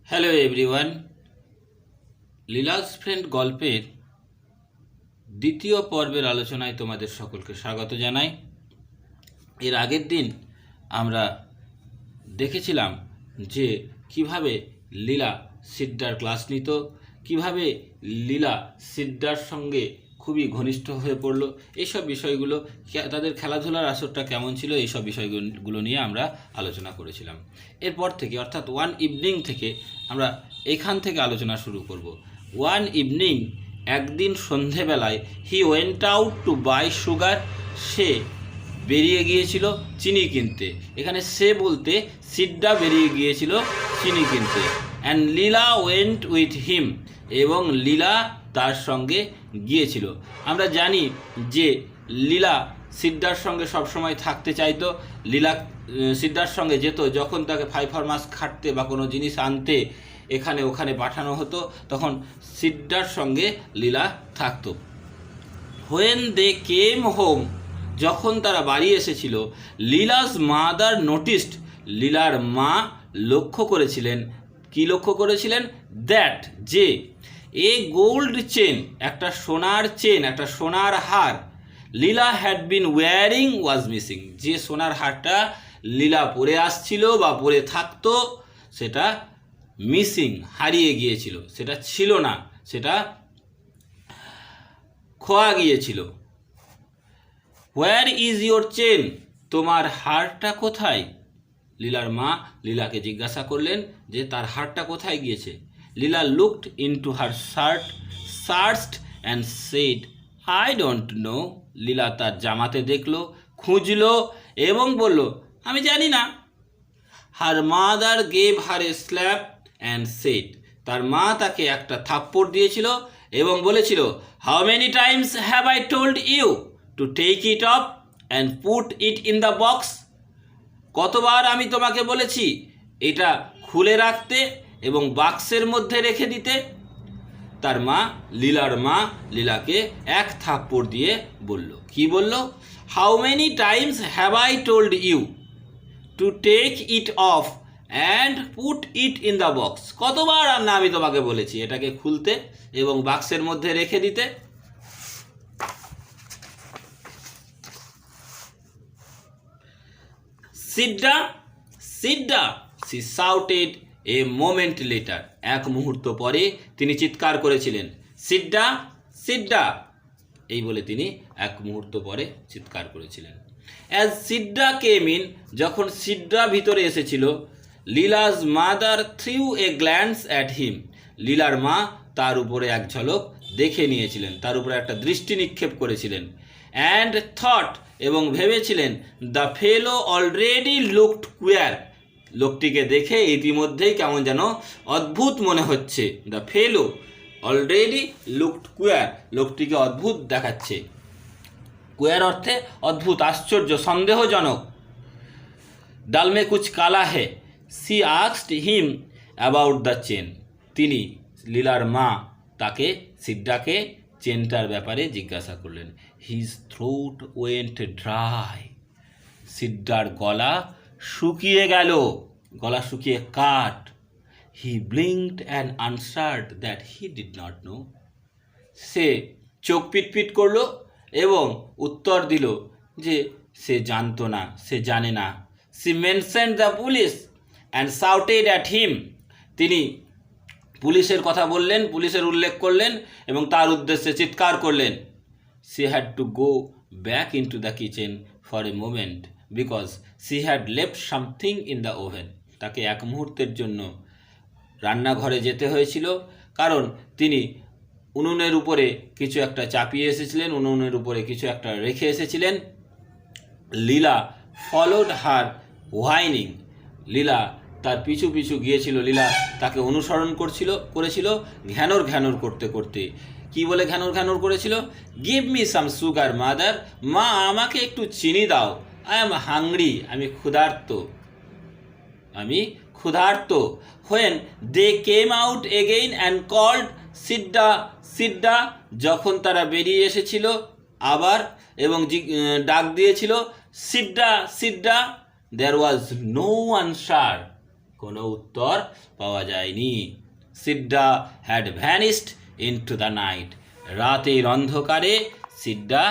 Hello everyone, Leela's friend গল্পের দ্বিতীয় পর্বের আলোচনায় তোমাদের সকলকে স্বাগত জানাই। এর আগের দিন আমরা দেখেছিলাম যে কিভাবে লীলা সিদ্ধার ক্লাস নিত, কিভাবে লীলা সিদ্ধার সঙ্গে খুবই ঘনিষ্ঠ হয়ে পড়লো, এইসব বিষয়গুলো, তাদের খেলাধুলার আসরটা কেমন ছিল, এইসব বিষয়গুলো নিয়ে আমরা আলোচনা করেছিলাম। এরপর থেকে অর্থাৎ ওয়ান ইভিনিং থেকে আমরা এখান থেকে আলোচনা শুরু করব। ওয়ান ইভিনিং, একদিন সন্ধেবেলায়, he went out to buy sugar, সে বেরিয়ে গিয়েছিল চিনি কিনতে। এখানে সে বলতে সিড্ডা বেরিয়ে গিয়েছিল চিনি কিনতে। And Leela went with him, এবং লীলা তার সঙ্গে গিয়েছিল। আমরা জানি যে লীলা সিদ্ধার সঙ্গে সবসময় থাকতে চাইতো। লীলা সিদ্ধার সঙ্গে যেত যখন তাকে ফাইফরমাস খাটতে বা কোনো জিনিস আনতে এখানে ওখানে পাঠানো হতো, তখন সিদ্ধার সঙ্গে লীলা থাকতো। হোয়েন দে কেম হোম, যখন তারা বাড়ি এসেছিল, লীলাস মাদার নোটিসড, লীলার মা লক্ষ্য করেছিলেন। কি লক্ষ্য করেছিলেন? দ্যাট, যে এ গোল্ড চেন, একটা সোনার চেন, একটা সোনার হার, Leela had been wearing was missing, যে সোনার হারটা লীলা পরে আসছিল বা পরে থাকতো সেটা মিসিং, হারিয়ে গিয়েছিল, সেটা ছিল না, সেটা খোয়া গিয়েছিল। হোয়ার ইজ ইয়োর চেন, তোমার হারটা কোথায়? লীলার মা লীলাকে জিজ্ঞাসা করলেন যে তার হারটা কোথায় গিয়েছে। Leela looked into her searched and said, I don't know. Leela তার জামাতে দেখলো, খুঁজলো এবং বলল, আমি জানি না। Her mother gave her a slap and said, তার মা তাকে একটা থাপ্পড় দিয়েছিল এবং বলেছিল, how many times have I told you to take it off and put it in the box, কতবার আমি তোমাকে বলেছি এটা খুলে রাখতে এবং বাক্সের মধ্যে রেখে দিতে। তার মা, লীলার মা লীলাকে এক থাপ্পড় দিয়ে বলল, কি বলল? How many times have I told you to take it off and put it in the box, কতবার না আমি তোমাকে বলেছি এটাকে খুলতে এবং বাক্সের মধ্যে রেখে দিতে। Sidda, Sidda, she shouted a moment later, এক মুহূর্ত পরে তিনি চিৎকার করেছিলেন, সিড্ডা, সিড্ডা, এই বলে তিনি এক মুহূর্ত পরে চিৎকার করেছিলেন। অ্যাজ সিড্ডা কেম ইন, যখন সিড্ডা ভিতরে এসেছিল, Leela's mother threw a glance at him, লীলার মা তার উপরে এক ঝলক দেখে নিয়েছিলেন, তার উপরে একটা দৃষ্টি নিক্ষেপ করেছিলেন। অ্যান্ড থট, এবং ভেবেছিলেন, দ্য ফেলো অলরেডি লুকড কুয়ার, লোকটিকে দেখে ইতিমধ্যেই কেমন যেন অদ্ভুত মনে হচ্ছে। দ্য ফেলো অলরেডি লুকড কুয়ার, লোকটিকে অদ্ভুত দেখাচ্ছে। কুয়ার অর্থে অদ্ভুত, আশ্চর্য, সন্দেহজনক। ডালমে কুচ কালা হে, she asked him about the chain, তিনি, লীলার মা তাকে, সিড্ডাকে চেনটার ব্যাপারে জিজ্ঞাসা করলেন। হিজ থ্রোট ওয়েন্ট ড্রাই, সিড্ডার গলা শুকিয়ে গেল, গলা শুকিয়ে কাঠ। He blinked and answered that he did not know, সে চোখ পিটপিট করলো এবং উত্তর দিল যে সে জানতো না, সে জানে না। She mentioned the police and shouted at him, তিনি পুলিশের কথা বললেন, পুলিশের উল্লেখ করলেন এবং তার উদ্দেশ্যে চিৎকার করলেন। She had to go back into the kitchen for a moment because she had left something in the oven, তাকে এক মুহূর্তের জন্য রান্নাঘরে যেতে হয়েছিল, কারণ তিনি উনুনের উপরে কিছু একটা চাপিয়ে এসেছিলেন, উনুনের উপরে কিছু একটা রেখে এসেছিলেন। লীলা ফলোড হার হোয়াইনিং, লীলা তার পিছু পিছু গিয়েছিল, লীলা তাকে অনুসরণ করেছিল ঘ্যানর ঘ্যানর করতে করতে। কি বলে ঘ্যানর ঘ্যানর করেছিল? Give me some sugar mother, মা আমাকে একটু চিনি দাও। আই এম হাংরি, আমি ক্ষুধার্ত, আমি ক্ষুধার্ত। When they came out again and called Sidda, Sidda, যখন তারা বেরিয়ে এসেছিল আবার এবং ডাক দিয়েছিল, সিড্ডা, সিড্ডা, দেয়ার ওয়াজ নো আনসার, কোনো উত্তর পাওয়া যায়নি। Sidda had vanished into the night. রাতের অন্ধকারে সিডা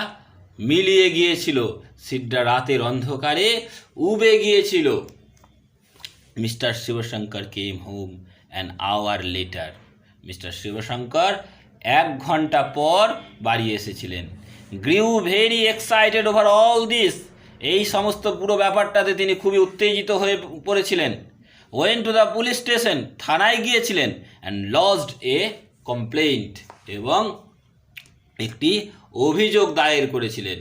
মিলিয়ে গিয়েছিল, সিডা রাতের অন্ধকারে উবে গিয়েছিল। Mister Shivshankar came home an hour later. Mister Shivshankar 1 ঘন্টা পর বাড়ি এসেছিলেন। Grew very excited over all this. এই সমস্ত পুরো ব্যাপারটাতে তিনি খুবই উত্তেজিত হয়ে পড়েছিলেন। Went to the police station, থানায় গিয়েছিলেন। অ্যান্ড লজড এ কমপ্লেইন্ট, এবং একটি অভিযোগ দায়ের করেছিলেন।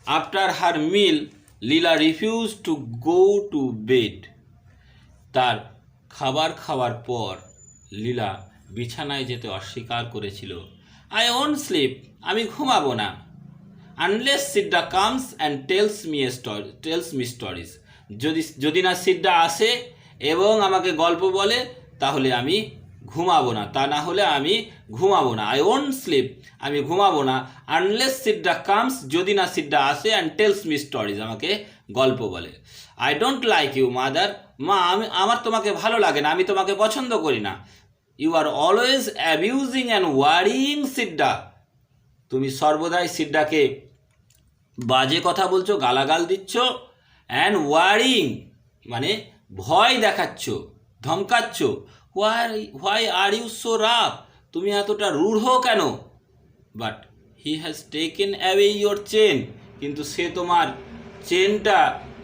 After her meal Leela refuse to go to bed. তার খাবার খাওয়ার পর লীলা বিছানায় যেতে অস্বীকার করেছিল। আই ওন্ট স্লিপ, আমি ঘুমাবো না। Unless Sidda comes and tells me stories. যদি না সিডা আসে এবং আমাকে গল্প বলে তাহলে আমি ঘুমাবো না, তা না হলে আমি ঘুমাবো না। আই ওন্ট স্লিপ, আমি ঘুমাবো না। আনলেস সিডা কামস, যদি না সিডা আসে, অ্যান্ড টেলস মি স্টোরিজ, আমাকে গল্প বলে। I don't like you mother, মা আমার তোমাকে ভালো লাগে না, আমি তোমাকে পছন্দ করি না। You are always abusing and worrying Sidda. তুমি সর্বদাই সিডাকে বাজে কথা বলছো, গালাগাল দিচ্ছ। অ্যান্ড ওয়ারিং মানে ভয় দেখাচ্ছ, ধমকাচ্ছ। Why are you so rough, তুমি এতটা রূঢ় কেন? But he has taken away your chain, কিন্তু সে তোমার চেনটা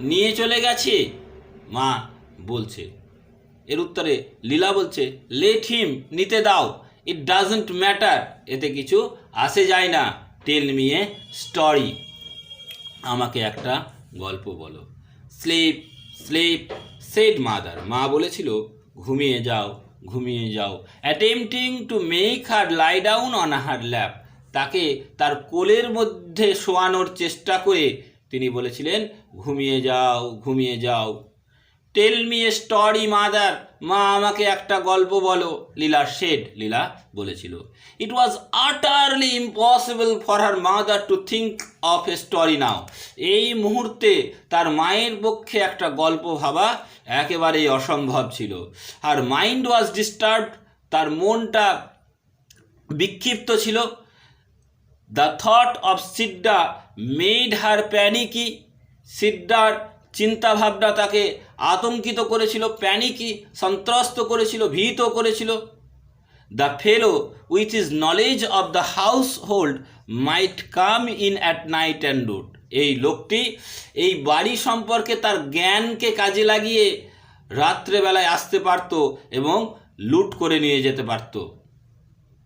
নিয়ে চলে গেছে, মা বলছে। এর উত্তরে লীলা বলছে, লেট হিম, নিতে দাও। ইট ডাজন্ট ম্যাটার, এতে কিছু আসে যায় না। টেল মি এ স্টোরি, আমাকে একটা গল্প বলো। স্লিপ স্লিপ সেড মাদার, মা বলেছিল ঘুমিয়ে যাও, ঘুমিয়ে যাও। Attempting to make her lie down on her lap, তাকে তার কোলের মধ্যে শোয়ানোর চেষ্টা করে তিনি বলেছিলেন ঘুমিয়ে যাও, ঘুমিয়ে যাও। Tell me a story mother, মা আমাকে একটা গল্প বলো। লীলা সেড, লীলা বলেছিল। It was utterly impossible for her mother to think of a story now. এই মুহূর্তে তার মায়ের পক্ষে একটা গল্প ভাবা একেবারেই অসম্ভব ছিল। হার মাইন্ড ওয়াজ ডিস্টার্বড, তার মনটা বিক্ষিপ্ত ছিল। The thought of Sidda made her panicky, সিডার চিন্তাভাবনা তাকে আতঙ্কিত করেছিল, প্যানিকি সন্ত্রস্ত করেছিল, ভীত করেছিল। The fellow with his knowledge of the household might come in at night and loot. এই লোকটি এই বাড়ি সম্পর্কে তার জ্ঞানকে কাজে লাগিয়ে রাত্রেবেলায় আসতে পারত এবং লুট করে নিয়ে যেতে পারত,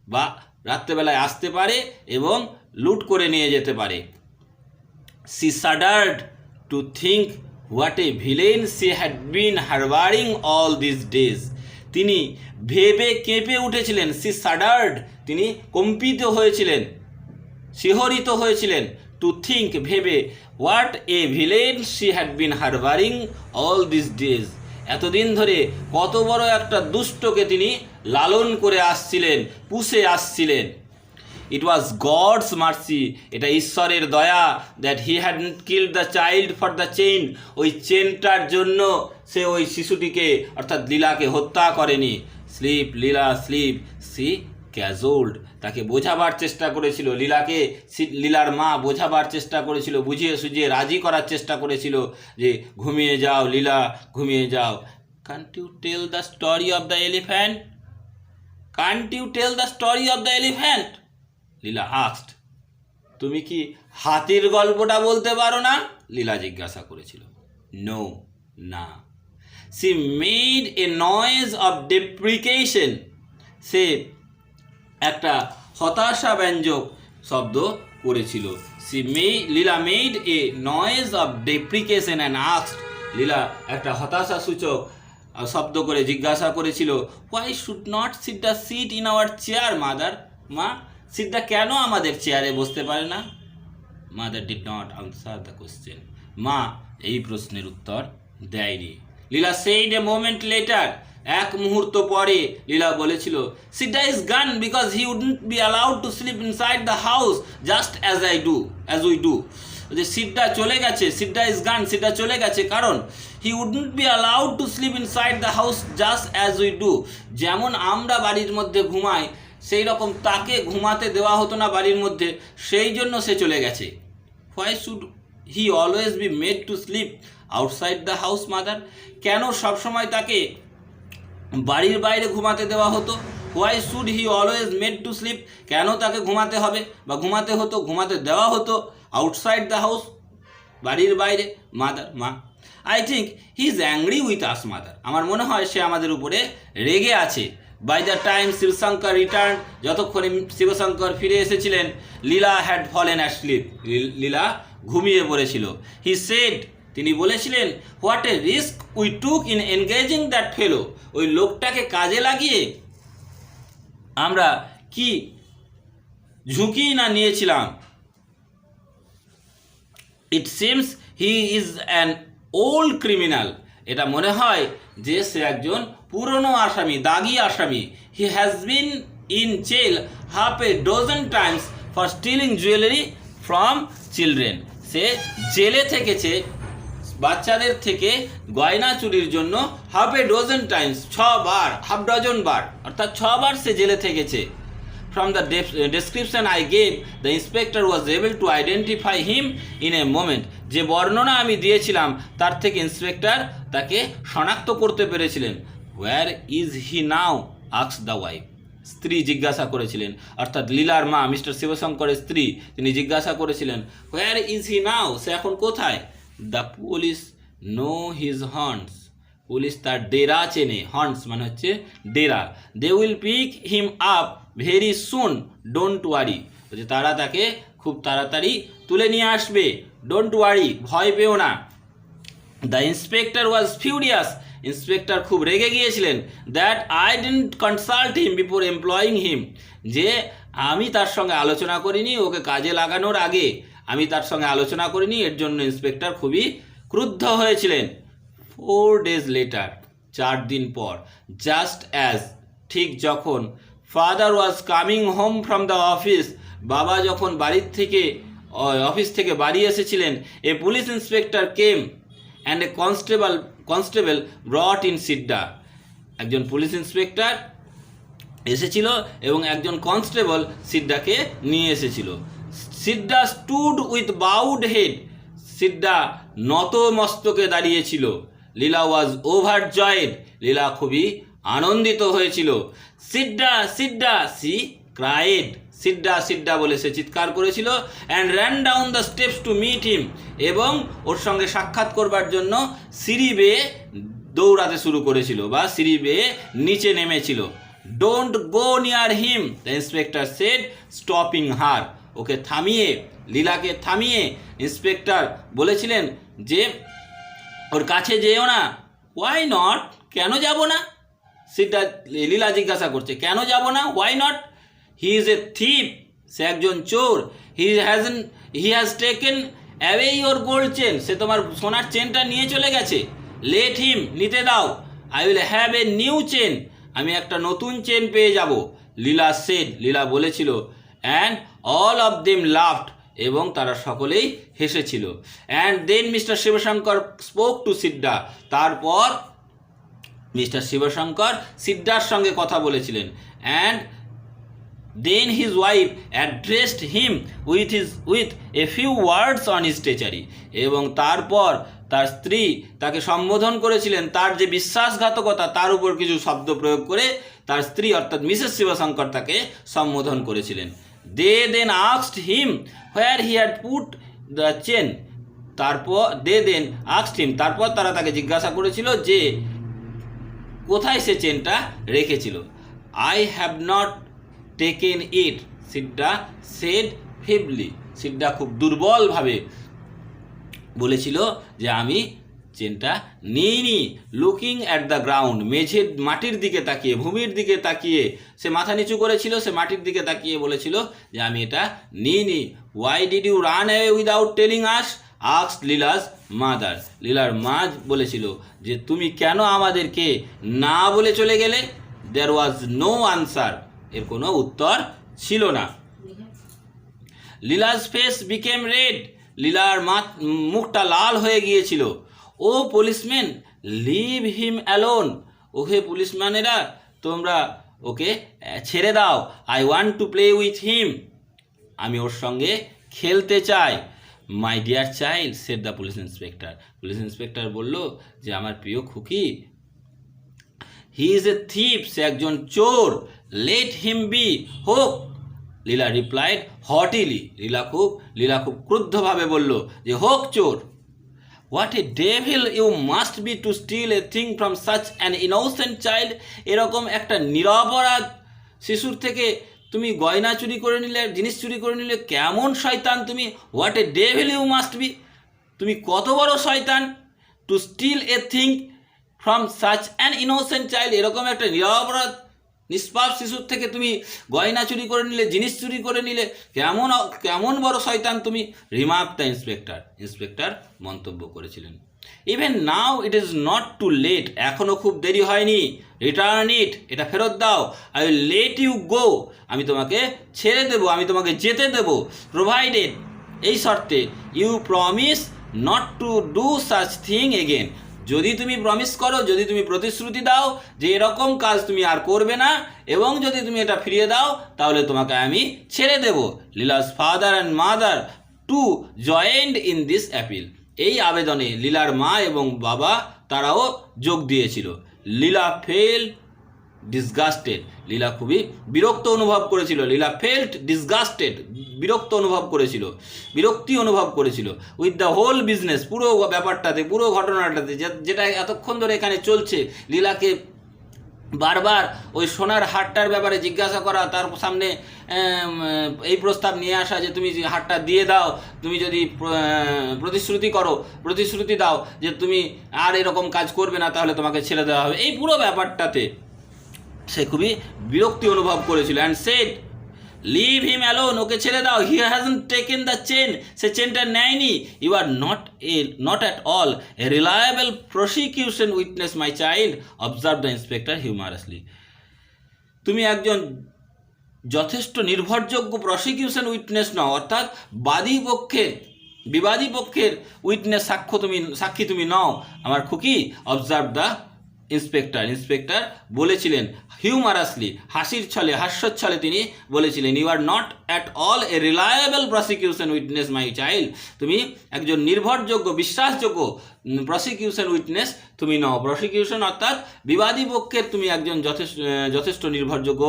বা রাত্রেবেলায় আসতে পারে এবং লুট করে নিয়ে যেতে পারে। She shuddered to think what a villain she had been harbouring all this days. তিনি ভেবে কেঁপে উঠেছিলেন। সি শাডার্ড, তিনি কম্পিত হয়েছিলেন, শিহরিত হয়েছিলেন। টু থিঙ্ক, ভেবে। What a villain she had been harbouring all this days, এতদিন ধরে কত বড় একটা দুষ্টকে তিনি লালন করে আসছিলেন, পুষে আসছিলেন। ইট ওয়াজ গডস মার্সি, এটা ঈশ্বরের দয়া, that he hadn't killed the child for the chain, ওই চেনটার জন্য সে ওই শিশুটিকে অর্থাৎ লীলাকে হত্যা করেনি। স্লিপ লীলা স্লিপ, সি ক্যাজোল্ড, তাকে বোঝাবার চেষ্টা করেছিল, লীলার মা বোঝাবার চেষ্টা করেছিল, বুঝিয়ে সুঝিয়ে রাজি করার চেষ্টা করেছিল যে ঘুমিয়ে যাও লীলা, ঘুমিয়ে যাও। Can't you tell the story of the elephant, can't you tell the story of the elephant, Leela asked. তুমি কি হাতির গল্পটা বলতে পারো না? লীলা জিজ্ঞাসা করেছিল। নো, না। She made a noise of deprecation, সে একটা হতাশাব্যঞ্জক শব্দ করেছিল। Leela made a noise of deprecation and asked, Leela একটা হতাশাসূচক শব্দ করে জিজ্ঞাসা করেছিল, why should not Sidda sit in our chair mother, মা সিডা কেন আমাদের চেয়ারে বসতে পারে না? Mother did not answer the question, মা এই প্রশ্নের উত্তর দেয়নি। Leela said a moment later, এক মুহূর্ত পরে লীলা বলেছিল, সিডা ইজ গান because he wouldn't be allowed to sleep inside the house just as we do. যে সিডা চলে গেছে, সিডা ইজ গান, সিডা চলে গেছে কারণ he wouldn't be allowed to sleep inside the house just as we do. যেমন আমরা বাড়ির মধ্যে ঘুমাই সেই রকম তাকে ঘুমাতে দেওয়া হতো না বাড়ির মধ্যে, সেই জন্য সে চলে গেছে। Why should he always be made to sleep outside the house mother? কেন সবসময় তাকে বাড়ির বাইরে ঘুমাতে দেওয়া হতো? Why should he always made to sleep? কেন তাকে ঘুমাতে হবে বা ঘুমাতে হতো, ঘুমাতে দেওয়া হতো আউটসাইড দ্য হাউস, বাড়ির বাইরে? মাদার, মা। I think he is angry with us mother. আমার মনে হয় সে আমাদের উপরে রেগে আছে। By the time Shivshankar return, যতক্ষণে শিবশঙ্কর ফিরে এসেছিলেন, Leela had fallen asleep, Leela ঘুমিয়ে পড়েছিল। হি সেড, তিনি বলেছিলেন, what a risk we took in engaging that fellow, ওই লোকটাকে কাজে লাগিয়ে আমরা কি ঝুঁকি না নিয়েছিলাম। It seems he is an old criminal, এটা মনে হয় যে সে একজন পুরনো আসামি, দাগি আসামি। He has been in jail half a dozen times for stealing jewellery from children, সে জেলে থেকেছে বাচ্চাদের থেকে গয়না চুরির জন্য হাফ এ ডজন টাইমস, 6 বার, হাফ ডজন বার, অর্থাৎ 6 বার সে জেলে থেকেছে। From the description I gave, the inspector was able to identify him in a moment. যে বর্ণনা আমি দিয়েছিলাম তার থেকে ইন্সপেক্টর তাকে শনাক্ত করতে পেরেছিলেন। Where is he now? asked the wife. স্ত্রী জিজ্ঞাসা করেছিলেন, অর্থাৎ লীলার মা মিস্টার শিবশঙ্করের স্ত্রী, তিনি জিজ্ঞাসা করেছিলেন, Where is he now? সে এখন কোথায়? The police know his haunts. Police তার ডেরা চেনে, হন্টস মানে হচ্ছে ডেরা। They will pick him up very soon, don't worry, তারা তাকে খুব তাড়াতাড়ি তুলে নিয়ে আসবে, ডোন্ট ওয়ারি, ভয় পেও না। The inspector was furious, inspector খুব রেগে গিয়েছিলেন। That I didn't consult him before employing him, যে আমি তার সঙ্গে আলোচনা করিনি, ওকে কাজে লাগানোর আগে আমি তার সঙ্গে আলোচনা করিনি, এর জন্য ইন্সপেক্টর খুবই ক্রুদ্ধ হয়েছিলেন। 4 days later, 4 দিন পর, জাস্ট অ্যাজ, ঠিক যখন, father was coming home from the office, বাবা যখন বাড়ির থেকে অফিস থেকে বাড়ি এসেছিলেন, a police inspector came and a constable brought in Sidda, একজন পুলিশ ইন্সপেক্টর এসেছিল এবং একজন কনস্টেবল সিড্ডাকে নিয়ে এসেছিল। সিড্ডা স্টুড উইথ বাউড হেড, সিড্ডা নত মস্তকে দাঁড়িয়েছিল। লীলা ওয়াজ ওভারজয়েড, লীলা খুবই আনন্দিত হয়েছিল। সিড্ডা সিড্ডা, সি ক্রাইড, সিড্ডা সিড্ডা বলে সে চিৎকার করেছিল। And ran down the steps to meet him, এবং ওর সঙ্গে সাক্ষাৎ করবার জন্য সিঁড়ি বেয়ে দৌড়াতে শুরু করেছিল বা সিঁড়ি বেয়ে নিচে নেমেছিল। Don't go near him, the inspector said, stopping her, ওকে থামিয়ে, লীলাকে থামিয়ে ইন্সপেক্টর বলেছিলেন যে ওর কাছে যেও না। হোয়াই নট, কেন যাব না? সিড্ডা, লীলা জিজ্ঞাসা করছে, কেন যাব না? Why not? He is a thief, সে একজন চোর। He has taken away your gold chain, সে তোমার সোনার চেনটা নিয়ে চলে গেছে। লেট হিম, নিতে দাও। I will have a new chain, আমি একটা নতুন চেন পেয়ে যাব। লীলা সেড, লীলা বলেছিল। And all of them laughed, এবং তারা সকলেই হেসেছিল। And then mister Shivashankar spoke to Sidda, তারপর মিস্টার শিবশঙ্কর সিড্ডার সঙ্গে কথা বলেছিলেন। And then his wife addressed him with a few words on his stature, এবং তারপর তার স্ত্রী তাকে সম্বোধন করেছিলেন, তার যে বিশ্বাসঘাতকতা তার উপর কিছু শব্দ প্রয়োগ করে তার স্ত্রী অর্থাৎ মিসেস শিবশঙ্কর তাকে সম্বোধন করেছিলেন। They then asked him where he had put the chain, তারপর দে দেন আস্কড হিম, তারপর তারা তাকে জিজ্ঞাসা করেছিল যে কোথায় সে চেনটা রেখেছিল। I have not taken it, Sidda said feebly, Sidda খুব দুর্বলভাবে বলেছিল যে আমি চেনটা নিইনি। লুকিং অ্যাট দ্য গ্রাউন্ড, মেঝের মাটির দিকে তাকিয়ে, ভূমির দিকে তাকিয়ে, সে মাথা নিচু করেছিল, সে মাটির দিকে তাকিয়ে বলেছিল যে আমি এটা নিইনি। Why did you run away without telling us, asked Leela's mother, লীলার মা বলেছিল যে তুমি কেন আমাদেরকে না বলে চলে গেলে। দেয়ার ওয়াজ নো আনসার, এর কোনো উত্তর ছিল না। লীলাস ফেস বিকেম রেড, লীলার মুখটা লাল হয়ে গিয়েছিল। ও পুলিশম্যান লিভ হিম অ্যালোন, ওহে পুলিশম্যানেরা তোমরা ওকে ছেড়ে দাও। I want to play with him, আমি ওর সঙ্গে খেলতে চাই। My dear child said the police inspector, police inspector বলল যে আমার প্রিয় খুকি, হি ইজ এ থিপ, সে একজন চোর, লেট হিম বি, হোক। লীলা রিপ্লাইড হটিলি, লীলা খুব ক্রুদ্ধভাবে বলল যে হোক চোর। What a devil you must be to steal a thing from such an innocent child, এরকম একটা নিরপরাধ শিশুর থেকে তুমি গয়না চুরি করে নিলে, জিনিস চুরি করে নিলে, কেমন শয়তান তুমি। What a devil you must be, তুমি কত বড় শয়তান। To steal a thing from such an innocent child, এরকম একটা নিরপরাধ নিষ্পাপ শিশুর থেকে তুমি গয়না চুরি করে নিলে, জিনিস চুরি করে নিলে, কেমন বড় শয়তান তুমি। রিমার্ক দ্য ইন্সপেক্টর, ইন্সপেক্টর মন্তব্য করেছিলেন। Even now it is not too late, এখনও খুব দেরি হয়নি। রিটার্ন ইট, এটা ফেরত দাও। I will let you go, আমি তোমাকে ছেড়ে দেবো, আমি তোমাকে যেতে দেবো। প্রোভাইডেড, এই শর্তে, you promise not to do such thing again, যদি তুমি প্রমিস করো, যদি তুমি প্রতিশ্রুতি দাও যে এরকম কাজ তুমি আর করবে না, এবং যদি তুমি এটা ফিরিয়ে দাও তাহলে তোমাকে আমি ছেড়ে দেব। Leela's father and mother too joined in this appeal, এই আবেদনে লীলার মা এবং বাবা তারাও যোগ দিয়েছিল। লীলা ফেল ডিসগাস্টেড, লীলা খুবই বিরক্ত অনুভব করেছিল। লীলা ফেল্ট ডিসগাস্টেড, বিরক্তি অনুভব করেছিল উইথ দ্য হোল বিজনেস, পুরো ব্যাপারটাতে, পুরো ঘটনাটাতে, যেটা এতক্ষণ ধরে এখানে চলছে। লীলাকে বারবার ওই সোনার হারটার ব্যাপারে জিজ্ঞাসা করা, তার সামনে এই প্রস্তাব নিয়ে আসা যে তুমি হারটা দিয়ে দাও, তুমি যদি প্রতিশ্রুতি দাও যে তুমি আর এরকম কাজ করবে না, তাহলে তোমাকে ছেড়ে দেওয়া হবে। এই পুরো ব্যাপারটাতে সে খুবই বিরক্তি অনুভব করেছিল। And said leave him alone, ওকে ছেড়ে দাও। He hasn't taken the chain, সে চেনটা নেয়নি। You are not at all a reliable prosecution witness my child, observe the inspector humorously, তুমি একজন যথেষ্ট নির্ভরযোগ্য প্রসিকিউশন উইটনেস নও, অর্থাৎ বিবাদী পক্ষের উইটনেস, সাক্ষী তুমি নও আমার খুকি। অবজার্ভ দ্য ইন্সপেক্টর বলেছিলেন হিউমারাসলি, হাস্যচ্ছলে তিনি বলেছিলেন, you are not at all a reliable prosecution witness my child, তুমি একজন নির্ভরযোগ্য, বিশ্বাসযোগ্য প্রসিকিউশন উইটনেস তুমি নও। প্রসিকিউশন অর্থাৎ বিবাদী পক্ষের তুমি একজন যথেষ্ট নির্ভরযোগ্য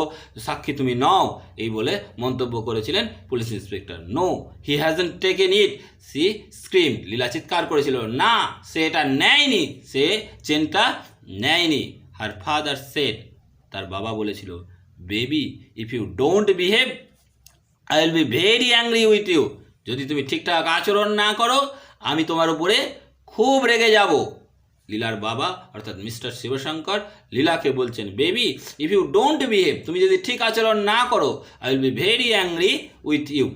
সাক্ষী তুমি নও, এই বলে মন্তব্য করেছিলেন police inspector. No he hasn't taken it, she scream, লীলা চিৎকার করেছিল, না সে এটা নেয়নি, সে চেনটা নেয়নি। হার ফাদার সেড, তার বাবা বলেছিল, baby if you don't behave I will be very angry with you, যদি তুমি ঠিকঠাক আচরণ না করো আমি তোমার উপরে খুব রেগে যাব। লীলার বাবা অর্থাৎ মিস্টার শিবশঙ্কর লীলাকে বলছেন, baby if you don't behave, তুমি যদি ঠিক আচরণ না করো, I will be very angry with you.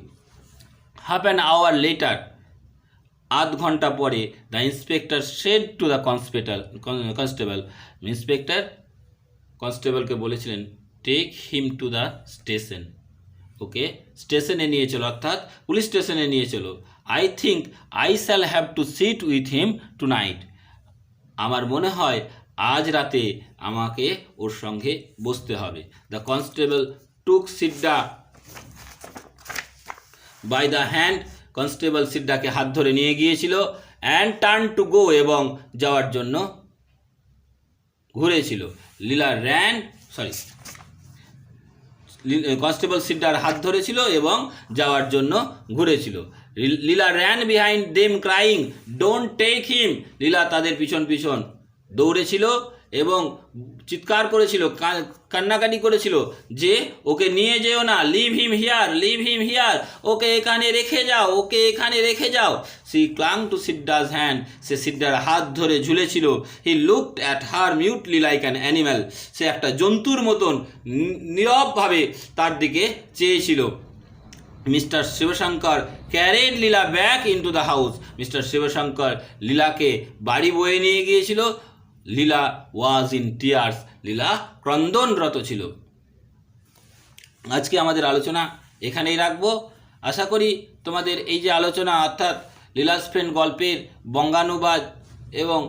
Half an hour later, আধ ঘন্টা পরে, the inspector said to the constable, কনস্টেবলকে বলেছিলেন, take him to the station, ওকে স্টেশনে নিয়ে চলো, অর্থাৎ পুলিশ স্টেশনে নিয়ে চলো। I think I shall have to sit with him tonight, আমার মনে হয় আজ রাতে আমাকে ওর সঙ্গে বসতে হবে। The constable took Sidda by the hand, constable সিড্ডাকে হাত ধরে নিয়ে গিয়েছিল। অ্যান্ড টার্ন টু গো, এবং যাওয়ার জন্য ঘুরেছিল। কনস্টেবল সিড্ডার হাত ধরেছিল এবং যাওয়ার জন্য ঘুরেছিল। Leela ran behind them crying don't take him, Leela তাদের পিছন দৌড়েছিল এবং চিৎকার করেছিল, কান্নাকাটি করেছিল যে ওকে নিয়ে যেও না, লিভ হিম হিয়ার, ওকে এখানে রেখে যাও। She clung to Sidda's hand, সে সিড্ডার হাত ধরে ঝুলেছিল। He looked at her mutely like an animal, সে একটা জন্তুর মতন নীরবভাবে তার দিকে চেয়েছিল। Mister Shivshankar carried Leela back into the house, mister Shivshankar লীলাকে বাড়ি বয়ে নিয়ে গিয়েছিল। লীলা ওয়াজ ইন টিয়ার্স, লীলা ক্রন্দনরত ছিল। আজকে আমাদের আলোচনা এখানেই রাখবো। আশা করি তোমাদের এই যে আলোচনা, অর্থাৎ লীলাস ফ্রেন্ড গল্পের বঙ্গানুবাদ এবং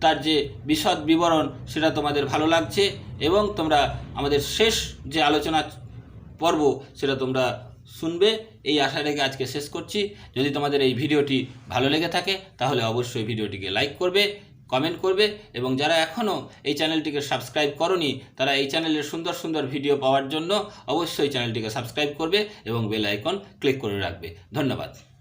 তার যে বিশদ বিবরণ সেটা তোমাদের ভালো লাগছে এবং তোমরা আমাদের শেষ যে আলোচনা পর্ব সেটা তোমরা শুনবে এই আশা রেখে আজকে শেষ করছি। যদি তোমাদের এই ভিডিওটি ভালো লেগে থাকে তাহলে অবশ্যই ভিডিওটিকে লাইক করবে, কমেন্ট করবে এবং যারা এখনও এই চ্যানেলটিকে সাবস্ক্রাইব করনি তারা এই চ্যানেলের সুন্দর সুন্দর ভিডিও পাওয়ার জন্য অবশ্যই চ্যানেলটিকে সাবস্ক্রাইব করবে এবং বেল আইকন ক্লিক করে রাখবে। ধন্যবাদ।